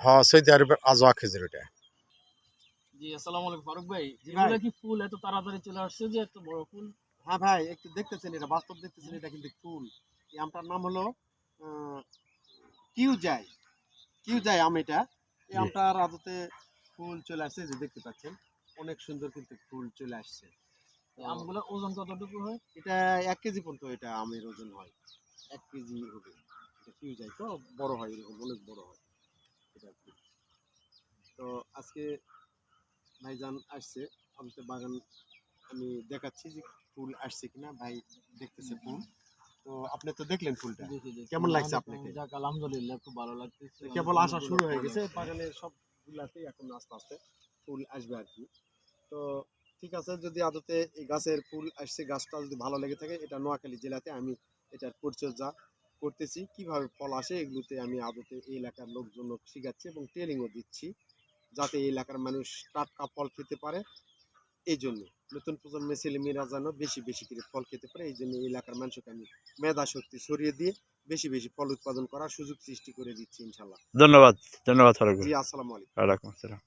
হ্যাঁ, সৌদি আরবের আজওয়া খেজুর এটা। জি, আসসালামু আলাইকুম ফারুক ভাই। জি ভাই। এগুলা কি ফুল এত তাড়াতাড়ি চলে আসছে যে এত বড় ফুল? হ্যাঁ ভাই, একটু দেখতেছেন, এটা বাস্তব দেখতেছেন, এটা কিন্তু ফুল। এই আমটার নাম হলো আহ, কিউজাই। কিউজাই আম এটা। এই জি। আমটার আদতে ফুল চলে আসছে, যে দেখতে পাচ্ছেন অনেক সুন্দর কিন্তু ফুল চলে আসছে। তো এই আমগুলোর ওজন কতটুকু হয়? এটা 1 কেজি পর্যন্ত এটা আমের ওজন হয়, 1 কেজি হবে। এটা কিউজাই তো বড় হয়, এরকম অনেক বড় হয় এটা আর কি। তো আজকে ভাইজান আসছে আমাদের বাগান, আমি দেখাচ্ছি যে ফুল আসছে কিনা। ভাই দেখতেছে ফুল। তো আপনি তো দেখলেন ফুলটা, দেখি, দেখি। কেমন লাগছে অনেক আপনাকে? যাক আলহামদুলিল্লাহ খুব ভালো লাগতেছে। কেবল অনেক আসা অনেকগুলো শুরু হয়ে ফুল গেছে, আসছে। বাগানের সবগুলাতেই এখন আস্তে আস্তে ফুল আসবে আর কি। তো ঠিক আছে, যদি আদতে এই গাছের ফুল আসছে, গাছটা যদি ভালো লেগে থাকে, এটা নোয়াখালী জেলাতে আমি এটার পরিচর্যা করতেছি, কিভাবে ফল আসে এগুলোতে আমি আদতে এই এলাকার লোকজন শিখাচ্ছি এবং ট্রেনিংও দিচ্ছি, যাতে এই এলাকার মানুষ টাটকা ফল খেতে পারে। এই জন্য নতুন প্রজন্মের ছেলেমেয়েরা যেন বেশি বেশি করে ফল খেতে পারে, এই জন্য এই এলাকার মানুষকে আমি মেধা শক্তি ছড়িয়ে দিয়ে বেশি বেশি ফল উৎপাদন করার সুযোগ সৃষ্টি করে দিচ্ছি ইনশাল্লাহ। ধন্যবাদ, ধন্যবাদ ফারুক জি, ভাই। আসসালামু আলাইকুম। ওয়ালাইকুম আসসালাম।